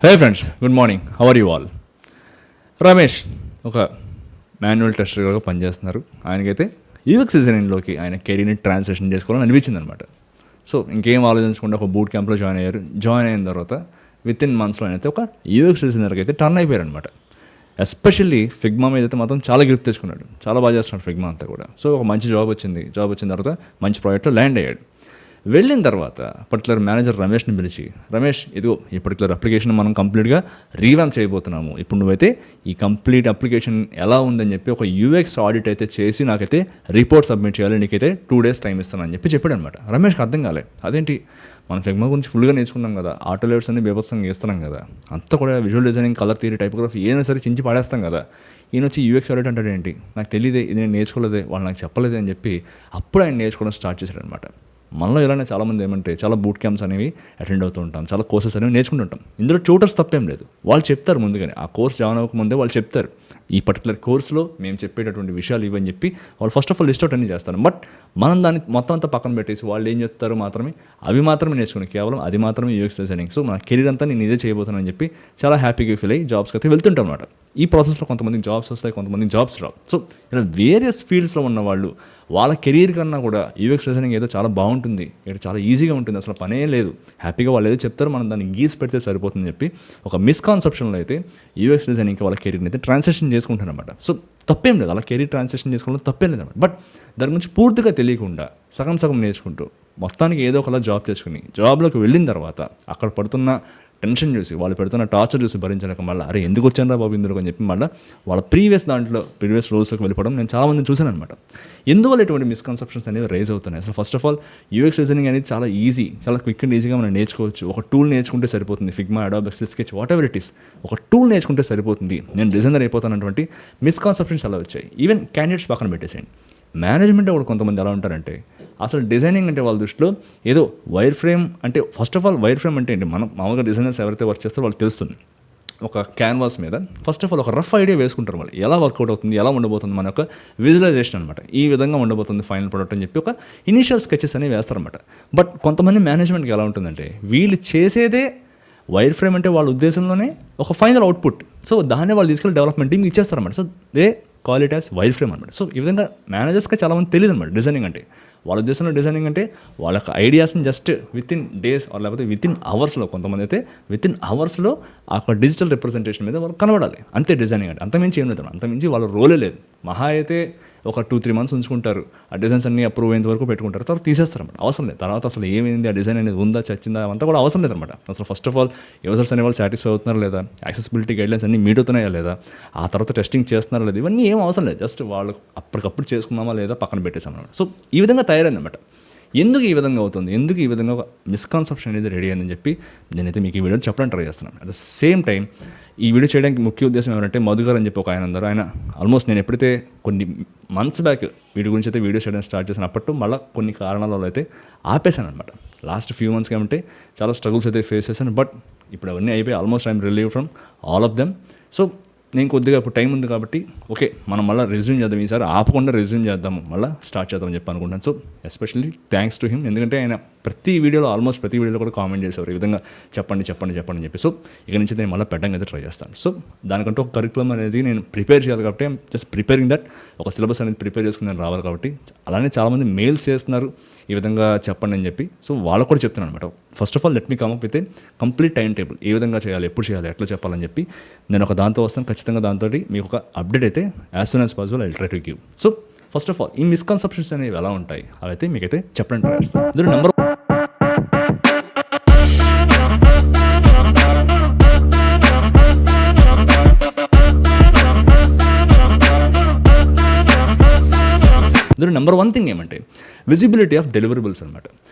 Hey friends, good morning. How are you all? Ramesh ఒక manual టెస్టర్గా పనిచేస్తున్నారు. ఆయనకైతే యూఎక్స్ డిజైనింగ్లోకి ఆయన కెరీర్ని ట్రాన్స్లేషన్ చేసుకోవాలని అనిపించింది అనమాట. సో ఇంకేం ఆలోచించకుండా ఒక బూట్ క్యాంప్లో జాయిన్ అయ్యారు. జాయిన్ అయిన తర్వాత విత్ ఇన్ మంత్స్లో అయితే ఒక యూఎక్స్ డిజైనర్కి అయితే టర్న్ అయిపోయారు అనమాట. ఎస్పెషల్లీ ఫిగ్మా మీద అయితే మాత్రం చాలా గ్రిప్ తెచ్చుకున్నాడు. చాలా బాగా చేస్తున్నాడు ఫిగ్మా అంతా కూడా. సో ఒక మంచి జాబ్ వచ్చింది. జాబ్ వచ్చిన తర్వాత మంచి ప్రాజెక్ట్లో ల్యాండ్ అయ్యాడు. వెళ్ళిన తర్వాత పర్టికులర్ మేనేజర్ రమేష్ని పిలిచి, రమేష్ ఇదిగో ఈ పర్టికులర్ అప్లికేషన్ మనం కంప్లీట్గా రీవ్యాంప్ చేయబోతున్నాము. ఇప్పుడు నువ్వైతే ఈ కంప్లీట్ అప్లికేషన్ ఎలా ఉందని చెప్పి ఒక యూఎక్స్ ఆడిట్ అయితే చేసి నాకైతే రిపోర్ట్ సబ్మిట్ చేయాలి, నీకైతే 2 days టైం ఇస్తానని చెప్పాడు అనమాట. రమేష్కి అర్థం కాలే. అదేంటి, మనం ఫిగ్మా గురించి ఫుల్గా నేర్చుకున్నాం కదా, ఆటో లేఅవుట్స్ అన్ని బీభత్సంగా వేస్తున్నాం కదా, అంతా కూడా visual designing, colour theory, typography ఏదైనా సరే చించి పాడేస్తాం కదా, ఈయన వచ్చి యూఎక్స్ ఆడిట్ అంటాడు ఏంటి, నాకు తెలియదే, ఇది నేను నేర్చుకోలేదే, వాళ్ళు నాకు చెప్పలేదే అని చెప్పి అప్పుడు ఆయన నేర్చుకోవడం స్టార్ట్ చేశాడు అనమాట. మనలో ఇలానే చాలామంది ఏమంటే చాలా బూట్ క్యాంప్స్ అనేవి అటెండ్ అవుతూ ఉంటాం, చాలా కోర్సెస్ అనేవి నేర్చుకుంటుంటాం. ఇందులో ట్యూటర్స్ తప్పేం లేదు, వాళ్ళు చెప్తారు ముందుగానే. ఆ కోర్స్ జాయిన్ అవ్వకముందే వాళ్ళు చెప్తారు, ఈ పర్టికులర్ కోర్సులో మేము చెప్పేటటువంటి విషయాలు ఇవని చెప్పి వాళ్ళు first of all list out అన్ని చేస్తారు. బట్ మనం దాన్ని మొత్తం అంతా పక్కన పెట్టేసి వాళ్ళు ఏం చెప్తారో మాత్రమే అవి మాత్రమే నేర్చుకుని, కేవలం అది మాత్రమే యూఎక్స్ డిజైనింగ్, సో మన కెరీర్ అంతా నేను ఇదే చేయబోతున్నానని చెప్పి చాలా హ్యాపీగా ఫీల్ అయ్యి జాబ్స్కి అయితే వెళ్తుంటాం అనమాట. ఈ ప్రాసెస్లో కొంతమందికి జాబ్స్ వస్తాయి, కొంతమందికి జాబ్స్ రావు. సో ఇలా వేరియస్ ఫీల్డ్స్లో ఉన్న వాళ్ళు వాళ్ళ కెరీర్ కన్నా కూడా యూఎక్స్ డిజైనింగ్ ఏదో చాలా బాగుంటుంది, ఇక్కడ చాలా ఈజీగా ఉంటుంది, అసలు పనే లేదు, హ్యాపీగా వాళ్ళు ఏదో చెప్తారు, మనం దాన్ని గీసి పెడితే సరిపోతుందని చెప్పి ఒక మిస్కాన్సెప్షన్లో అయితే యూఎక్స్ డిజైనింగ్కి వాళ్ళ కెరీర్ని అయితే ట్రాన్సాక్షన్ చేసుకుంటారు అనమాట. సో తప్పేం లేదు, అలా కెరీర్ ట్రాన్సాక్షన్ చేసుకోవడం తప్పేం లేదన్నమాట. బట్ దాని గురించి పూర్తిగా తెలియకుండా సగం సగం నేర్చుకుంటూ మొత్తానికి ఏదో ఒకలా జాబ్ చేసుకుని జాబ్లోకి వెళ్ళిన తర్వాత అక్కడ పడుతున్న టెన్షన్ చూసి, వాళ్ళు పెడుతున్న టార్చర్ చూసి భరించలేక మళ్ళీ అరే ఎందుకు వచ్చాను బాబు ఇందులో అని చెప్పి మళ్ళీ వాళ్ళ ప్రీవియస్ రోల్స్లోకి వెళ్ళిపోవడం నేను చాలామందిని చూశాను అనమాట. ఎందువల్ల ఇటువంటి మిస్కన్సెప్షన్స్ అనేవి రైజ్ అవుతున్నాయి? అసలు first of all UX designing అనేది చాలా ఈజీ, చాలా క్విక్ అండ్ ఈజీగా మనం నేర్చుకోవచ్చు. ఒక టూల్ నేర్చుకుంటే సరిపోతుంది. Figma, Adobe, Excel, Sketch, whatever it is, ఒక టూల్ నేర్చుకుంటే సరిపోతుంది, నేను డిజైనర్ అయిపోతానటువంటి మిస్కాన్సెప్షన్స్ అలా వచ్చాయి. ఈవెన్ క్యాండిడేట్స్ పక్కన పెట్టేసేయండి, మేనేజ్మెంట్ కూడా కొంతమంది ఎలా ఉంటారంటే అసలు డిజైనింగ్ అంటే వాళ్ళ దృష్టిలో ఏదో వైర్ ఫ్రేమ్ అంటే, first of all wire frame అంటే ఏంటి, మనం మామూలుగా డిజైనర్స్ ఎవరైతే వర్క్ చేస్తారో వాళ్ళకి తెలుస్తుంది. ఒక క్యాన్వాస్ మీద ఫస్ట్ ఆఫ్ ఆల్ ఒక రఫ్ ఐడియా వేసుకుంటారు, వాళ్ళు ఎలా వర్కౌట్ అవుతుంది, ఎలా ఉండబోతుంది, మన యొక్క విజువలైజేషన్ అనమాట, ఈ విధంగా ఉండబోతుంది ఫైనల్ ప్రొడక్ట్ అని చెప్పి ఒక ఇనిషియల్ స్కెచెస్ అనేవి వేస్తారనమాట. బట్ కొంతమంది మేనేజ్మెంట్కి ఎలా ఉంటుందంటే వీళ్ళు చేసేదే వైర్ ఫ్రేమ్ అంటే వాళ్ళ ఉద్దేశంలోనే ఒక ఫైనల్ అవుట్పుట్, సో దాన్ని వాళ్ళు తీసుకెళ్ళి డెవలప్మెంట్ టీమ్కి ఇచ్చేస్తారన్నమాట. So they call it as wireframe అనమాట. సో ఈ విధంగా మేనేజర్స్కి చాలామంది తెలియదు అనమాట డిజైనింగ్ అంటే. వాళ్ళ ఉద్దేశంలో డిజైనింగ్ అంటే వాళ్ళ ఐడియాస్ని జస్ట్ విత్ ఇన్ డేస్ లేకపోతే విత్ ఇన్ అవర్స్లో, కొంతమంది అయితే విత్ ఇన్ అవర్స్లో ఆ డిజిటల్ రిప్రజెంటేషన్ మీద వాళ్ళు కనబడాలి, అంతే డిజైనింగ్ అంటే. అంతమించి ఏం లేదు, అంతమించి వాళ్ళ రోలే లేదు. మహా అయితే ఒక 2-3 months ఉంచుకుంటారు, ఆ డిజైన్స్ అన్ని అప్రూవ్ అయ్యేంత వరకు పెట్టుకుంటారు, తర్వాత తీసేస్తారన్నమాట. అవసరం లేదు. తర్వాత అసలు ఏమైంది, ఆ డిజైన్ అనేది ఉందా, చచ్చిందా, అవంతా కూడా అవసరం లేదన్నమాట. అసలు ఫస్ట్ ఆఫ్ ఆల్ యూజర్స్ అనే వాళ్ళు సాటిస్ఫై అవుతున్నారా లేదా, యాక్సెసిబిలిటీ గైడ్లైన్స్ అన్ని మీట్ అవుతున్నాయా లేదా, ఆ తర్వాత టెస్టింగ్ చేస్తున్నారా లేదా, ఇవన్నీ ఏం అవసరం లేదు. జస్ట్ వాళ్ళు అప్పటికప్పుడు చేసుకున్నామా లేదా పక్కన పెట్టేసాం అన్నమాట. సో ఈ విధంగా తయారైందన్నమాట. ఎందుకు ఈ విధంగా అవుతుంది, ఎందుకు ఈ విధంగా ఒక మిస్కాన్సెప్షన్ అనేది రెడీ అయిందని చెప్పి నేనైతే మీకు ఈ వీడియో చెప్పడానికి ట్రై చేస్తున్నాను. అట్ ద సేమ్ టైం ఈ వీడియో చేయడానికి ముఖ్య ఉద్దేశం ఏమంటే, మధుగారు అని చెప్పి ఒక ఆయన ఉన్నారు. ఆయన ఆల్మోస్ట్ నేను ఎప్పుడైతే కొన్ని మంత్స్ బ్యాక్ వీడి గురించి అయితే వీడియో చేయడానికి స్టార్ట్ చేసిన అప్పట్లో మళ్ళీ కొన్ని కారణాల వల్ల అయితే ఆపేశాను అనమాట. లాస్ట్ ఫ్యూ మంత్స్ ఏమంటే చాలా స్ట్రగుల్స్ అయితే ఫేస్ చేశాను. బట్ ఇప్పుడు అవన్నీ అయిపోయి almost I'm relieve from all of them. So నేను కొద్దిగా ఇప్పుడు టైం ఉంది కాబట్టి ఓకే, మనం మళ్ళీ రెజ్యూమ్ చేద్దాం, ఈసారి ఆపకుండా రెజ్యూమ్ చేద్దాము, మళ్ళీ స్టార్ట్ చేద్దామని చెప్పి అనుకుంటాను. So especially thanks to him, ఎందుకంటే ఆయన ఆల్మోస్ట్ ప్రతి వీడియోలో కూడా కామెంట్ చేసేవారు, ఈ విధంగా చెప్పండి అని చెప్పి. సో ఇక నుంచి నేను మళ్ళీ పెట్టడానికి అయితే ట్రై చేస్తాను. సో దానికంటే ఒక కరికులం అనేది నేను ప్రిపేర్ చేయాలి కాబట్టి జస్ట్ ప్రిపేరింగ్ దట్, ఒక సిలబస్ అనేది ప్రిపేర్ చేసుకుని నేను రావాలి కాబట్టి. అలానే చాలామంది మెయిల్స్ చేస్తున్నారు ఈ విధంగా చెప్పండి అని చెప్పి. సో వాళ్ళకు కూడా చెప్తున్నాను అనమాట, first of all let me come up with a complete timetable, ఏ విధంగా చేయాలి, ఎప్పుడు చేయాలి, ఎట్లా చెప్పాలని చెప్పి నేను ఒక దాంతో వస్తాను. ఖచ్చితంగా దాంతో మీకు ఒక అప్డేట్ అయితే as soon as possible I will try to give. So first of all ఈ మిస్కన్సెప్షన్స్ అనేవి ఎలా ఉంటాయి అవైతే మీకైతే చెప్పడానికి ట్రై చేస్తాను. దీని నెంబర్ నెంబర్ 1 థింగ్ ఏమంటే విజిబిలిటీ ఆఫ్ డెలివరబుల్స్ అనమాట.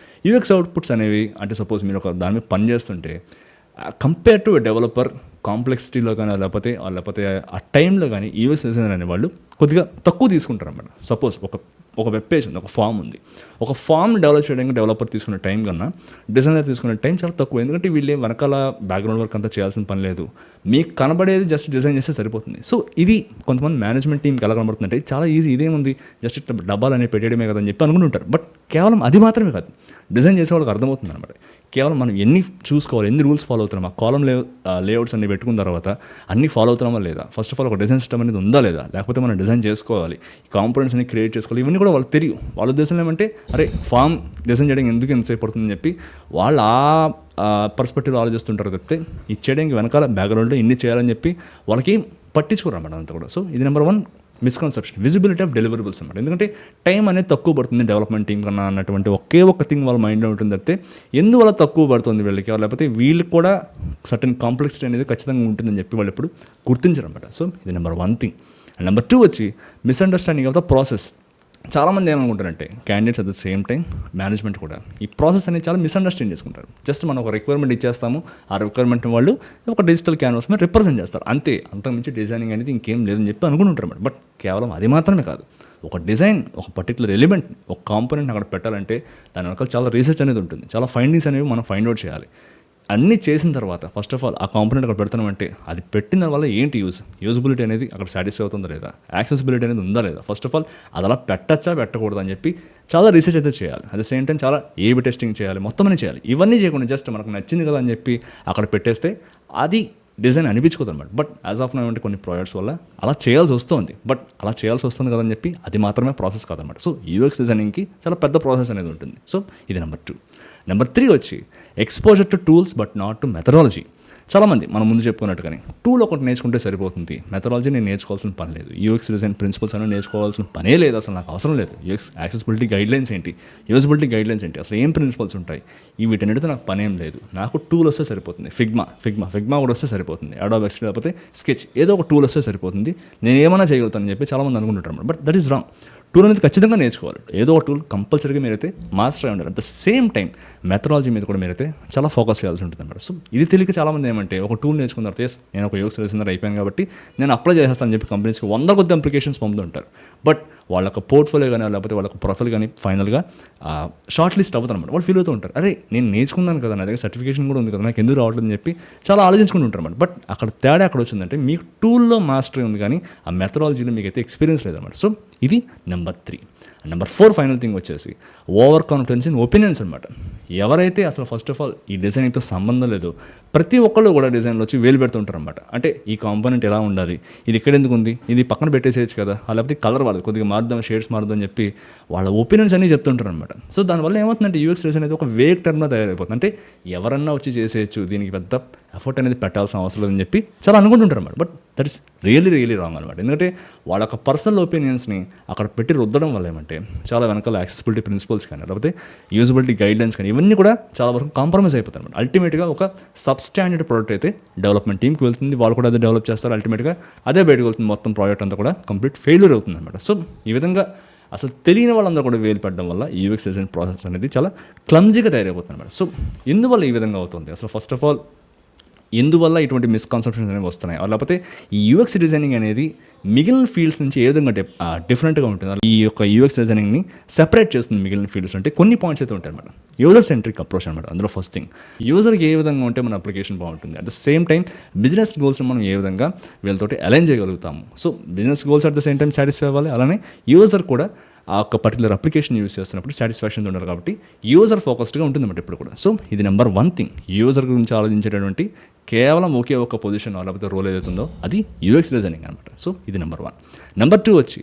యూఎక్స్ అవుట్పుట్స్ అనేవి అంటే సపోజ్ మీరు ఒక దాని మీద పని చేస్తుంటే కంపేర్ టు డెవలపర్ కాంప్లెక్సిటీలో కానీ లేకపోతే ఆ టైంలో కానీ యూఎక్స్ డిజైనర్ అనే వాళ్ళు కొద్దిగా తక్కువ తీసుకుంటారు అన్నమాట. సపోజ్ ఒక వెబ్ పేజ్ ఉంది, ఒక ఫామ్ ఉంది, ఒక ఫామ్ డెవలప్ చేయడానికి డెవలపర్ తీసుకునే టైం కన్నా డిజైనర్ తీసుకునే టైం చాలా తక్కువ. ఎందుకంటే వీళ్ళు వెనకాల బ్యాక్గ్రౌండ్ వర్క్ అంతా చేయాల్సిన పని లేదు, మీకు కనబడేది జస్ట్ డిజైన్ చేస్తే సరిపోతుంది. సో ఇది కొంతమంది మేనేజ్మెంట్ టీంకి ఎలా కనబడుతుందంటే చాలా ఈజీ, ఇదేముంది జస్ట్ ఇట్లా డబ్బాలు అనేవి పెట్టేయడమే కదని చెప్పి అనుకుంటుంటారు. బట్ కేవలం అది మాత్రమే కాదు, డిజైన్ చేసే వాళ్ళకి అర్థమవుతుంది అనమాట. కేవలం మనం ఎన్ని చూసుకోవాలి, ఎన్ని రూల్స్ ఫాలో అవుతున్నాం, ఆ కాలం లేఅవుట్స్ అన్ని పెట్టుకున్న తర్వాత అన్ని ఫాలో అవుతున్నామా లేదా, ఫస్ట్ ఆఫ్ ఆల్ ఒక డిజైన్ సిస్టమ్ అనేది ఉందా లేదా, లేకపోతే మనం డిజైన్ చేసుకోవాలి, కాంపోనెంట్స్ అన్ని క్రియేట్ చేసుకోవాలి, ఇవన్నీ కూడా వాళ్ళకి తెలియదు. వాళ్ళ ఉద్దేశం ఏమంటే అరే ఫామ్ డిజైన్ చేయడానికి ఎందుకు ఎంతసేపు పడుతుందని చెప్పి వాళ్ళు ఆ పర్స్పెక్టివ్ ఆలోచిస్తుంటారు తప్పితే ఇచ్చేయడానికి వెనకాల బ్యాక్గ్రౌండ్లో ఇన్ని చేయాలని చెప్పి వాళ్ళకి పట్టించుకోరు అన్నమాట అంతా కూడా. సో ఇది number 1 misconception, visibility of deliverables అనమాట. ఎందుకంటే టైం అనేది తక్కువ పడుతుంది డెవలప్మెంట్ టీం కన్నా అన్నటువంటి ఒకే ఒక థింగ్ వాళ్ళ మైండ్లో ఉంటుంది తప్పితే ఎందువల్ల తక్కువ పడుతుంది వీళ్ళకి, లేకపోతే వీళ్ళకి కూడా సర్టన్ కాంప్లెక్సిటీ అనేది ఖచ్చితంగా ఉంటుందని చెప్పి వాళ్ళు ఎప్పుడు గుర్తించరు అనమాట. సో ఇది నెంబర్ 1 థింగ్. అండ్ నెంబర్ 2 వచ్చి మిస్అండర్స్టాండింగ్ ఆఫ్ ద ప్రాసెస్. చాలామంది ఏమనుకుంటారంటే candidates at the same time management కూడా ఈ ప్రాసెస్ అనేది చాలా మిస్అండర్స్టాండ్ చేసుకుంటారు. జస్ట్ మనం ఒక రిక్వైర్మెంట్ ఇచ్చేస్తాము, ఆ రిక్వైర్మెంట్ వాళ్ళు ఒక డిజిటల్ క్యాన్వాస్ మీద రిప్రజెంట్ చేస్తారు అంతే, అంతకుమించి డిజైనింగ్ అనేది ఇంకేం లేదని చెప్పి అనుకుంటుంటారు అన్నమాట. బట్ కేవలం అది మాత్రమే కాదు, ఒక డిజైన్, ఒక పర్టికులర్ ఎలిమెంట్, ఒక కాంపోనెంట్ అక్కడ పెట్టాలంటే దాని వెనకాల చాలా రీసెర్చ్ అనేది ఉంటుంది, చాలా ఫైండింగ్స్ అనేవి మనం ఫైండ్ అవుట్ చేయాలి. అన్నీ చేసిన తర్వాత ఫస్ట్ ఆఫ్ ఆల్ ఆ కాంపోనెంట్ అక్కడ పెడుతున్నామంటే అది పెట్టిన వల్ల ఏంటి యూజబిలిటీ అనేది అక్కడ సాటిస్ఫై అవుతుందా లేదా, యాక్సెసిబిలిటీ అనేది ఉందా లేదా, ఫస్ట్ ఆఫ్ ఆల్ అది అలా పెట్టచ్చా పెట్టకూడదు అని చెప్పి చాలా రీసెర్చ్ అయితే చేయాలి. అట్ ద సేమ్ టైం చాలా ఏబి టెస్టింగ్ చేయాలి, మొత్తం అని చేయాలి. ఇవన్నీ చేయకుండా జస్ట్ మనకు నచ్చింది కదా అని చెప్పి అక్కడ పెట్టేస్తే అది డిజైన్ అనిపించుకోదు అనమాట. బట్ యాజ్ ఆఫ్ నౌ అంటే కొన్ని ప్రాజెక్ట్స్ వల్ల అలా చేయాల్సి వస్తుంది. బట్ అలా చేయాల్సి వస్తుంది కదని చెప్పి అది మాత్రమే ప్రాసెస్ కాదనమాట. సో యూఎక్స్ డిజైనింగ్కి చాలా పెద్ద ప్రాసెస్ అనేది ఉంటుంది. సో ఇది నెంబర్ 2. నెంబర్ 3 వచ్చి exposure to tools but not to methodology. చాలామంది మనం ముందు చెప్పుకున్నట్టుగానే టూల్ ఒకటి నేర్చుకుంటే సరిపోతుంది, మెథడాలజీ నేను నేర్చుకోవాల్సిన పని లేదు, యూఎక్స్ డిజైన్ ప్రిన్సిపల్స్ అనేవి నేర్చుకోవాల్సిన పనే లేదు, అసలు నాకు అవసరం లేదు. యూఎక్స్ యాక్సెసిబిలిటీ గైడ్లైన్స్ ఏంటి, యూజబిలిటీ గైడ్లైన్స్ ఏంటి, అసలు ఏం ప్రిన్సిపల్స్ ఉంటాయి, ఈ వీటన్నిటితో నాకు పనేం లేదు, నాకు టూల్ వస్తే సరిపోతుంది. ఫిగ్మా కూడా వస్తే సరిపోతుంది, అడాబ్ ఎక్స్ప్రెస్ లేకపోతే స్కెచ్, ఏదో ఒక టూల్ వస్తే సరిపోతుంది, నేను ఏమైనా చేయగలుగుతానని చెప్పి చాలామంది అనుకుంటుంటారు. But that is wrong. Tool అనేది ఖచ్చితంగా నేర్చుకోవాలి, ఏదో ఒక టూల్ కంపల్సరీగా మీరైతే మాస్టర్ అయి ఉండాలి. At the same time methodology మీద కూడా మీరైతే చాలా ఫోకస్ చేయాల్సి ఉంటుంది అన్నమాట. సో ఇది తెలియక చాలామంది ఏమంటే ఒక టూల్ నేర్చుకున్న తర్వాత నేను ఒక యూఎక్స్ డిజైనర్ అయిపోయాను కాబట్టి నేను అప్లై చేస్తానని చెప్పి కంపెనీస్కి 100 కొద్ది అప్లికేషన్స్ పంపుతుంటారు. బట్ వాళ్ళ పోర్ట్ఫోలియో కానీ లేకపోతే వాళ్ళ ప్రొఫైల్ కానీ ఫైనల్గా షార్ట్ లిస్ట్ అవుతుంది అనమాట. వాళ్ళు ఫీల్ అవుతూ ఉంటారు, అరే నేను నేర్చుకున్నాను కదా, నా దగ్గర సర్టిఫికేషన్ కూడా ఉంది కదా, నాకు ఎందుకు రావట్లేదు అని చెప్పి చాలా ఆలోచించుకుంటూ ఉంటారు అనమాట. బట్ అక్కడ తేడా అక్కడ వచ్చిందంటే మీకు టూల్లో మాస్టరీ ఉంది కానీ ఆ మెథడాలజీలో మీకు అయితే ఎక్స్పీరియన్స్ లేదన్నమాట. సో ఇది నెంబర్ 3. నెంబర్ 4 ఫైనల్ థింగ్ వచ్చేసి ఓవర్ కాన్ఫిడెన్స్ ఇన్ ఒపీనియన్స్ అనమాట. ఎవరైతే అసలు ఫస్ట్ ఆఫ్ ఆల్ ఈ డిజైనింగ్తో సంబంధం లేదు ప్రతి ఒక్కళ్ళు కూడా డిజైన్లో వచ్చి వేలు పెడుతుంటారు అనమాట. అంటే ఈ కాంపోనెంట్ ఎలా ఉండాలి, ఇది ఇక్కడ ఎందుకు ఉంది, ఇది పక్కన పెట్టేసేయచ్చు కదా, లేకపోతే కలర్ వాళ్ళు కొద్దిగా మారుద్దాం, షేడ్స్ మారుద్దాం అని చెప్పి వాళ్ళ ఒపీనియన్స్ అన్నీ చెప్తుంటారు అనమాట. సో దానివల్ల ఏమవుతుందంటే యూఎక్స్ డిజైన్ అనేది ఒక వేగ్ టర్మ్లో తయారైపోతుంది. అంటే ఎవరన్నా వచ్చి చేసేయచ్చు, దీనికి పెద్ద ఎఫర్ట్ అనేది పెట్టాల్సిన అవసరం లేదని చెప్పి చాలా అనుకుంటుంటారు అనమాట. But that is really wrong అనమాట. ఎందుకంటే వాళ్ళ యొక్క పర్సనల్ ఒపీనియన్స్ని అక్కడ పెట్టి రుద్దడం వల్ల ఏమంటే చాలా వెనకాల యాక్సెసిబిలిటీ ప్రిన్సిపల్స్ కానీ లేకపోతే యూజబిలిటీ గైడ్లైన్స్ కానీ ఇవన్నీ కూడా చాలా వరకు కాంప్రమైజ్ అయిపోతాయి అనమాట. అల్టిమేట్గా ఒక సబ్స్టాండర్డ్ ప్రోడక్ట్ అయితే డెవలప్మెంట్ టీమ్కి వెళ్తుంది, వాళ్ళు కూడా అదే డెవలప్ చేస్తారు, అల్టిమేట్గా అదే బయటకు వెళ్తుంది, మొత్తం ప్రాజెక్ట్ అంతా కూడా కంప్లీట్ ఫెయిల్యూర్ అవుతుంది అనమాట. సో ఈ విధంగా అసలు తెలియని వాళ్ళందరూ కూడా వేలు పెట్టడం వల్ల యూఎక్స్ డిజైన్ ప్రాసెస్ అనేది చాలా క్లమ్జీగా తయారైపోతుంది అనమాట. సో ఎందువల్ల ఈ విధంగా అవుతుంది, అసలు ఫస్ట్ ఆఫ్ ఆల్ ఎందువల్ల ఇటువంటి మిస్కాన్సెప్షన్స్ అనేవి వస్తున్నాయి, లేకపోతే ఈ యూఎక్స్ డిజైనింగ్ అనేది మిగిలిన ఫీల్డ్స్ నుంచి ఏ విధంగా డిఫరెంట్గా ఉంటుంది, ఈ యొక్క యూఎక్స్ డిజైనింగ్ని సెపరేట్ చేస్తుంది మిగిలిన ఫీల్డ్స్ అంటే కొన్ని పాయింట్స్ అయితే ఉంటాయి అనమాట. యూజర్ సెంట్రిక్ అప్రోచ్ అనమాట. అందులో ఫస్ట్ థింగ్ యూజర్కి ఏ విధంగా ఉంటే మన అప్లికేషన్ బాగుంటుంది, at the same time business గోల్స్ని మనం ఏ విధంగా వీళ్ళతోటి అలైన్ చేయగలుగుతాము. So business goals at the same time satisfy అవ్వాలి, అలానే యూజర్ కూడా ఆ ఒక పర్టికులర్ అప్లికేషన్ యూస్ చేస్తున్నప్పుడు సాటిస్ఫాక్షన్ ఉండాలి. కాబట్టి యూజర్ ఫోకస్డ్గా ఉంటుందన్నమాట ఇప్పుడు కూడా. సో ఇది నెంబర్ 1 థింగ్, యూజర్ గురించి ఆలోచించేటటువంటి కేవలం ఒకే ఒక పొజిషన్ లేకపోతే రోల్ ఏదైతుందో అది యూఎక్స్ డిజైనింగ్ అనమాట. సో ఇది నెంబర్ 1. నెంబర్ 2 వచ్చి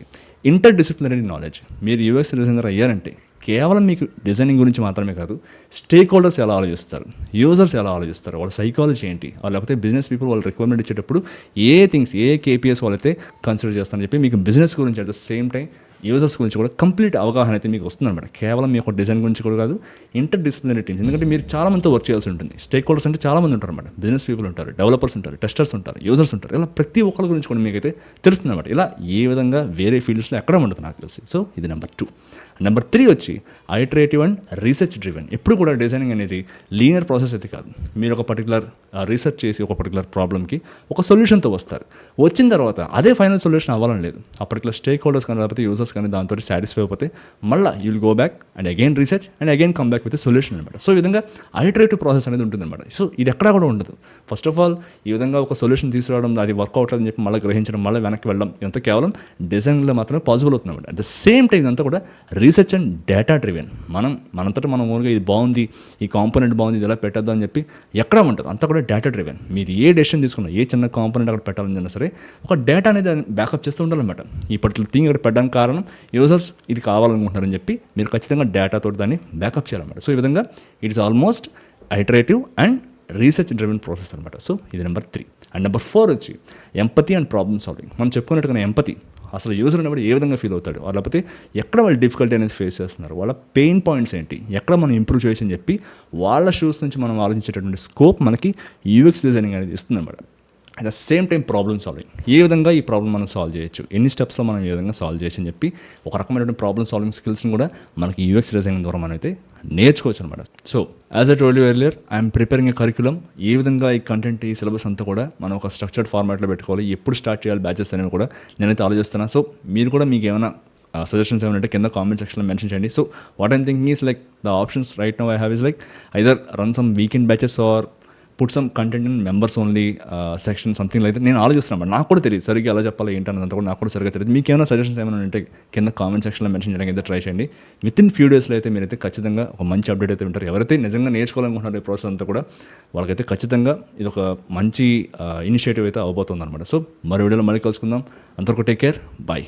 ఇంటర్ డిసిప్లినరీ నాలెడ్జ్. మీరు యూఎక్స్ డిజైనర్ అయ్యారంటే కేవలం మీకు డిజైనింగ్ గురించి మాత్రమే కాదు, స్టేక్ హోల్డర్స్ ఎలా ఆలోచిస్తారు, యూజర్స్ ఎలా ఆలోచిస్తారు, వాళ్ళ సైకాలజీ ఏంటి, లేకపోతే బిజినెస్ పీపుల్ వాళ్ళు రిక్వైర్మెంట్ ఇచ్చేటప్పుడు ఏ థింగ్స్ ఏ కేపీఎస్ వాళ్ళైతే కన్సిడర్ చేస్తారని చెప్పి మీకు బిజినెస్ గురించి at the same time users గురించి కూడా కంప్లీట్ అవగాహన అయితే మీకు వస్తుందన్నమాట. కేవలం మీ యొక్క డిజైన్ గురించి కూడా కాదు, ఇంటర్ డిసిప్లినరీ టీమ్స్, ఎందుకంటే మీరు చాలా మందితో వర్క్ చేయాల్సి ఉంటుంది. స్టేక్ హోల్డర్స్ అంటే చాలా మంది ఉంటారు అనమాట. బిజినెస్ పీపుల్ ఉంటారు, డెవలపర్స్ ఉంటారు, టెస్టర్స్ ఉంటారు, యూజర్స్ ఉంటారు, ఇలా ప్రతి ఒక్కరి గురించి కూడా మీకైతే తెలుస్తుంది అనమాట. ఇలా ఏ విధంగా వేరే ఫీల్డ్స్లో ఎక్కడ ఉండదు నాకు తెలిసి. సో ఇది నెంబర్ 2. నెంబర్ 3 వచ్చి ఐటరేటివ్ అండ్ రీసెర్చ్ డ్రివెన్. ఎప్పుడు కూడా డిజైనింగ్ అనేది లీనియర్ ప్రాసెస్ అయితే కాదు. మీరు ఒక పర్టికులర్ రీసెర్చ్ చేసి ఒక పర్టికులర్ ప్రాబ్లమ్కి ఒక సొల్యూషన్తో వస్తారు. వచ్చిన తర్వాత అదే ఫైనల్ సొల్యూషన్ అవ్వాలని లేదు. ఆ పర్టికులర్ స్టేక్ హోల్డర్స్ కానీ లేకపోతే యూజర్స్ ప్రాసెస్ కానీ దాంతో సాటిస్ఫై అయిపోతే మళ్ళీ you will go back and again research and again come back with solution అనమాట. సో ఈ విధంగా ఐటరేటివ్ ప్రాసెస్ అనేది ఉంటుందన్నమాట. సో ఇది ఎక్కడా కూడా ఉండదు. ఫస్ట్ ఆఫ్ ఆల్ ఈ విధంగా ఒక సొల్యూషన్ తీసుకురావడం, అది వర్కౌట్ అని చెప్పి మళ్ళీ గ్రహించడం, మళ్ళీ వెనక్కి వెళ్ళడం, ఇదంతా కేవలం డిజైన్లో మాత్రమే పాసిబుల్ అవుతుందన్నమాట. అట్ ద సేమ్ టైం ఇదంతా కూడా రీసెర్చ్ అండ్ డేటా డ్రివెన్. మనంతటా మనం ఓన్గా ఇది బాగుంది, ఈ కాంపోనెంట్ బాగుంది, ఇది ఎలా పెట్టద్దు అని చెప్పి ఎక్కడ ఉంటుంది, అంతా కూడా డేటా డ్రివెన్. మీరు ఏ డెసిషన్ తీసుకున్నా, ఏ చిన్న కాంపోనెంట్ అక్కడ పెట్టాలన్నా సరే ఒక డేటా అనేది బ్యాకప్ చేస్తూ ఉండాలన్నమాట. ఈ పర్టికులర్ థింగ్ ఇక్కడ పెట్టడానికి కారణం యూజర్స్ ఇది కావాలనుకుంటున్నారని చెప్పి మీరు ఖచ్చితంగా డేటాతో దాన్ని బ్యాకప్ చేయాలన్నమాట. సో ఈ విధంగా it is almost iterative and research driven process అనమాట. సో ఇది నెంబర్ 3. అండ్ నెంబర్ 4 వచ్చి ఎంపతి అండ్ ప్రాబ్లమ్ సాల్వింగ్. మనం చెప్పుకున్నట్టుగా ఎంపతి, అసలు యూజర్ ఉన్నప్పుడు ఏ విధంగా ఫీల్ అవుతాడు, లేకపోతే ఎక్కడ వాళ్ళు డిఫికల్టీ అనేది ఫేస్ చేస్తున్నారు, వాళ్ళ పెయిన్ పాయింట్స్ ఏంటి, ఎక్కడ మనం ఇంప్రూవ్ చేయొచ్చు అని చెప్పి వాళ్ళ షూస్ నుంచి మనం ఆలోచించేటటువంటి స్కోప్ మనకి యూఎక్స్ డిజైనింగ్ అనేది ఇస్తుందన్నమాట. At the same time problem solving, ఏ విధంగా ఈ ప్రాబ్లమ్ మనం సాల్వ్ చేయొచ్చు, ఎన్ని స్టెప్స్లో మనం ఏ విధంగా సాల్వ్ చేయొచ్చు అని చెప్పి ఒక రకమైనటువంటి ప్రాబ్లమ్ సాల్వింగ్ స్కిల్స్ని కూడా మనకి యూఎక్స్ డిజైనింగ్ ద్వారా మనం అయితే నేర్చుకోవచ్చు అనమాట. So as I told you earlier, I'm preparing a curriculum. ఏ విధంగా ఈ కంటెంట్, ఈ సిలబస్ అంతా కూడా మనం ఒక స్ట్రక్చర్డ్ ఫార్మాట్లో పెట్టుకోవాలి, ఎప్పుడు స్టార్ట్ చేయాలి బ్యాచెస్ అనేవి కూడా నేనైతే ఆలోచిస్తున్నాను. సో మీరు కూడా మీకు ఏమైనా సజెషన్స్ ఏమైనా కింద కామెంట్ సెక్షన్లో మెన్షన్ చేయండి. So what I'm thinking is like the options right now I have is like either run some weekend batches or put some content in members only section something అయితే నేను ఆలోచిస్తున్నాను. నాకు కూడా తెలియదు సరిగ్గా ఎలా చెప్పాలి ఏంటన్నదంతా కూడా నాకు కూడా సరిగ్గా తెలియదు. మీకు ఏమైనా సజెషన్స్ ఏమైనా ఉంటే కింద కామెంట్ సెక్షన్లో మెన్షన్ చేయడానికి అయితే ట్రై చేయండి. విత్ ఇన్ ఫ్యూ డేస్లో అయితే మీరైతే ఖచ్చితంగా ఒక మంచి అప్డేట్ అయితే ఉంటారు. ఎవరైతే నిజంగా నేర్చుకోవాలనుకుంటున్నారో ఈ ప్రాసెస్ అంతా కూడా వాళ్ళకైతే ఖచ్చితంగా ఇది ఒక మంచి ఇనిషియేటివ్ అయితే అవబోతుంది అనమాట. సో మరో వీడియోలో మళ్ళీ కలుసుకుందాం. అంతవరకు టేక్ కేర్, బాయ్.